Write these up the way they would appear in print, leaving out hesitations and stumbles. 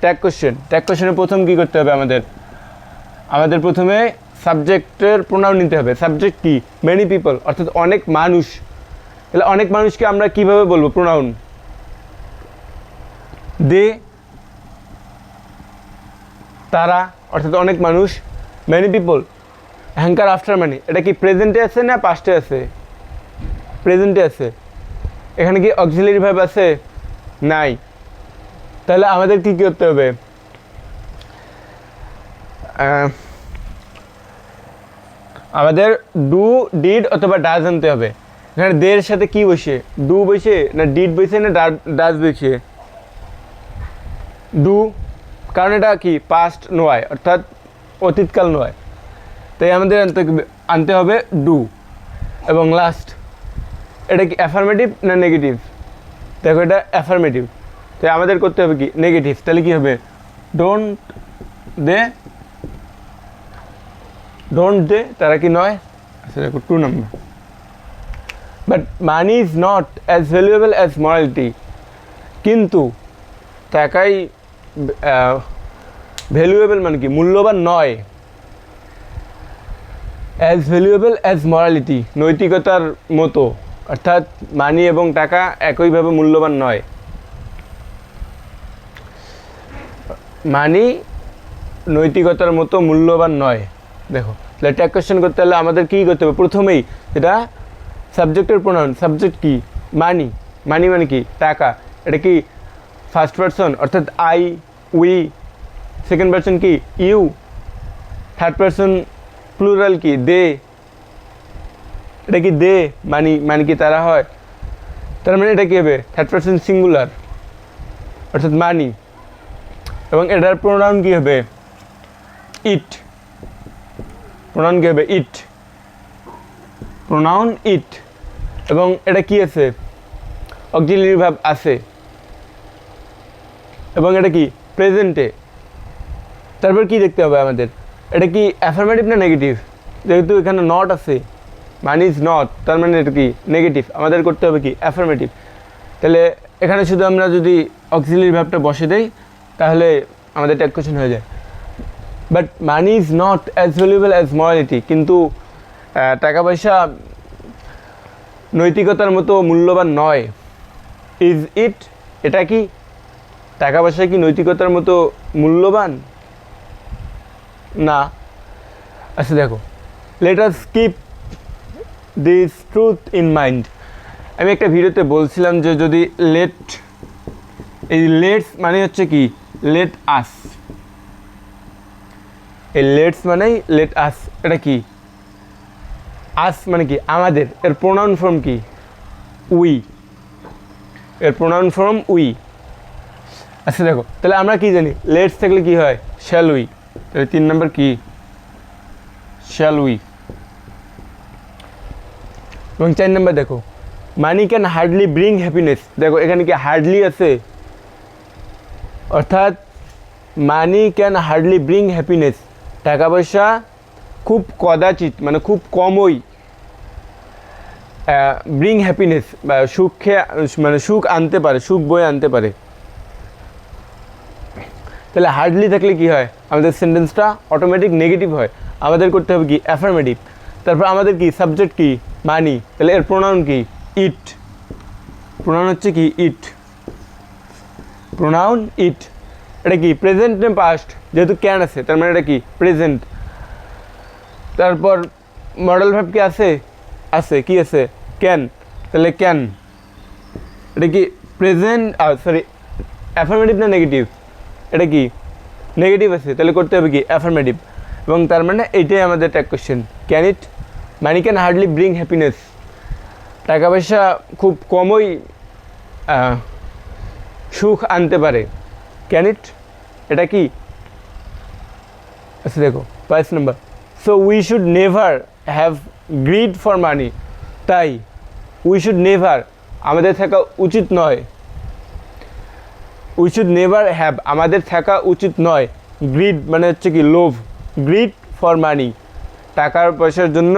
Tag কোশ্চেনের প্রথম কী করতে হবে আমাদের প্রথমে সাবজেক্টের প্রোনাউন নিতে হবে। সাবজেক্ট কি? মেনি পিপল, অর্থাৎ অনেক মানুষ। তাহলে অনেক মানুষকে আমরা কিভাবে বলবো প্রোনাউন? দে, তারা, অর্থাৎ অনেক মানুষ। Many people, hanker after money, এটা কি প্রেজেন্টে আছে না পাস্টে আছে? প্রেজেন্টে আছে। এখানে কি অক্সিলারি ভার্ব আছে? নাই। তাহলে আমাদের কি করতে হবে? আমাদের ডু, ডিড অথবা ডাজ আনতে হবে। এখানে দের সাথে কি বসে? ডু বসে না ডিড বসে না ডাজ বসে? ডু, কারণ এটা কি পাস্ট নয়, অর্থাৎ অতীতকাল নয়, তাই আমাদের আনতে হবে ডু। এবং লাস্ট, এটা কি অ্যাফার্মেটিভ না নেগেটিভ? দেখো এটা অ্যাফার্মেটিভ, তাই আমাদের করতে হবে কি নেগেটিভ। তাহলে কি হবে? ডোন্ট দে, তারা কি নয়? আচ্ছা দেখো 2 নম্বর। But money is not as valuable as morality, কিন্তু টাকাই ভ্যালুয়েবল মানে কি মূল্যবান নয়। অ্যাজ ভ্যালুয়েবল অ্যাজ মরালিটি, নৈতিকতার মতো, অর্থাৎ মানি এবং টাকা একইভাবে মূল্যবান নয়। মানি নৈতিকতার মতো মূল্যবান নয়। দেখো তাহলে ট্যাগ কোশ্চেন করতে হলে আমাদের কী করতে হবে? প্রথমেই এটা সাবজেক্টের প্রোনাউন। সাবজেক্ট কি? মানি। মানি মানে কি? টাকা। এটা কি ফার্স্ট পারসন, অর্থাৎ আই, উই। সেকেন্ড পারসন কি? ইউ। থার্ড পারসন প্লুরাল কি? দে। এটা কি দে মানি কি তারা হয়? তার মানে এটা কী হবে? থার্ড পারসন সিঙ্গুলার, অর্থাৎ মানি। এবং এটার প্রোনাউন কী হবে? ইট। প্রোনাউন কী হবে? ইট। প্রোনাউন ইট। এবং এটা কি আছে? অক্সিলারি ভার্ব আছে। এবং এটা কি প্রেজেন্টে। তারপর কি দেখতে হবে আমাদের? এটা কি অ্যাফার্মেটিভ না নেগেটিভ? যেহেতু এখানে নট আছে, মানি ইজ নট, তার মানে এটা কি নেগেটিভ। আমাদের করতে হবে কি অ্যাফার্মেটিভ। তাহলে এখানে শুধু আমরা যদি অক্সিলারি ভার্বটা বসে দেই তাহলে আমাদের ট্যাগ কোশ্চেন হয়ে যায়। But money is not as valuable as morality, কিন্তু টাকা পয়সা নৈতিকতার মতো মূল্যবান নয়। ইজ ইট, এটা কি টাকা পয়সা কি নৈতিকতার মতো মূল্যবান? না। আচ্ছা দেখো, let us keep this truth in mind. আমি একটা ভিডিওতে বলছিলাম যে যদি এই লেটস মানে হচ্ছে কি লেট আস। এই লেটস মানেই লেট আস। এটা কি? আস মানে কি আমাদের। এর প্রোনাউন ফর্ম কি? উই। এর প্রোনাউন ফর্ম উই। আচ্ছা দেখো, তাহলে আমরা কি জানি? লেটস থাকলে কি হয়? Shall we. তাহলে 3 নম্বর কি? Shall we. এবং 4 নম্বর দেখো, money can hardly bring happiness. দেখো এখানে কি হার্ডলি আছে, অর্থাৎ money can hardly bring happiness, টাকা পয়সা খুব কদাচিৎ মানে খুব কমই ব্রিং হ্যাপিনেস বা সুখ আনতে পারে, সুখ বয়ে আনতে পারে। তাহলে হার্ডলি থাকলে কি হয়? আমাদের সেন্টেন্সটা অটোমেটিক নেগেটিভ হয়। আমাদের করতে হবে কি অ্যাফার্মেটিভ। তারপর আমাদের কি সাবজেক্ট কি? মানি। তাহলে এর প্রোনাউন কি? ইট। প্রোনাউন হচ্ছে কি? ইট। প্রোনাউন ইট। এটা কি প্রেজেন্ট না পাস্ট? যেহেতু ক্যান আছে তার মানে এটা কি প্রেজেন্ট। তারপর মডেল ভার্ব কি আছে? আছে। কি আছে? ক্যান। তাহলে ক্যান। এটা কি প্রেজেন্ট অ্যাফার্মেটিভ না নেগেটিভ? এটা কি নেগেটিভ আছে, তাহলে করতে হবে কি অ্যাফার্মেটিভ। এবং তার মানে এইটাই আমাদের tag question. Can it money can hardly bring happiness, টাকা পয়সা খুব কমই সুখ আনতে পারে। ক্যান ইট, এটা কি? আচ্ছা দেখো 5 নম্বর, so we should never have greed for money. তাই উই শুড নেভার, আমাদের থাকা উচিত নয়। উই শুড নেভার হ্যাভ, আমাদের থাকা উচিত নয়। গ্রিড মানে হচ্ছে কি লোভ। গ্রিড ফর মানি, টাকার পয়সার জন্য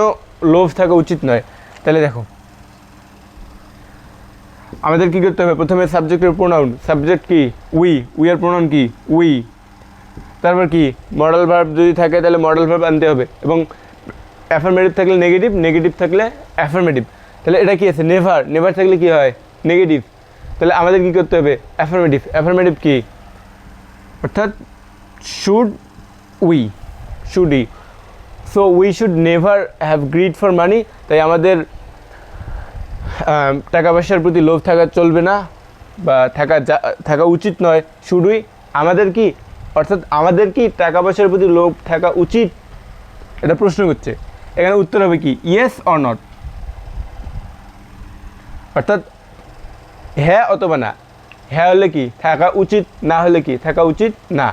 লোভ থাকা উচিত নয়। তাহলে দেখো আমাদের কী করতে হবে, প্রথমে সাবজেক্টের প্রোনাউন, সাবজেক্ট কি উই, উইয়ের প্রোনাউন কি উই, তারপর কি মডেল ভার্ব যদি থাকে তাহলে মডেল ভার্ব আনতে হবে, এবং অ্যাফার্মেটিভ থাকলে নেগেটিভ, নেগেটিভ থাকলে অ্যাফার্মেটিভ। তাহলে এটা কি আছে নেভার, নেভার থাকলে কি হয় নেগেটিভ, তাহলে আমাদের কী করতে হবে অ্যাফার্মেটিভ, অ্যাফার্মেটিভ কি অর্থাৎ শুড উই, শুডই। So we should never have greed for money, তাই আমাদের টাকা পয়সার প্রতি লোভ থাকা চলবে না বা থাকা উচিত নয়। শুড উই আমাদের কি, অর্থাৎ আমাদের কি টাকা পয়সার প্রতি লোভ থাকা উচিত, এটা প্রশ্ন করছে। এখানে উত্তর হবে কি ইয়েস অর নট, অর্থাৎ হ্যাঁ অথবা না। হ্যাঁ হলে কি থাকা উচিত, না হলে কি থাকা উচিত না।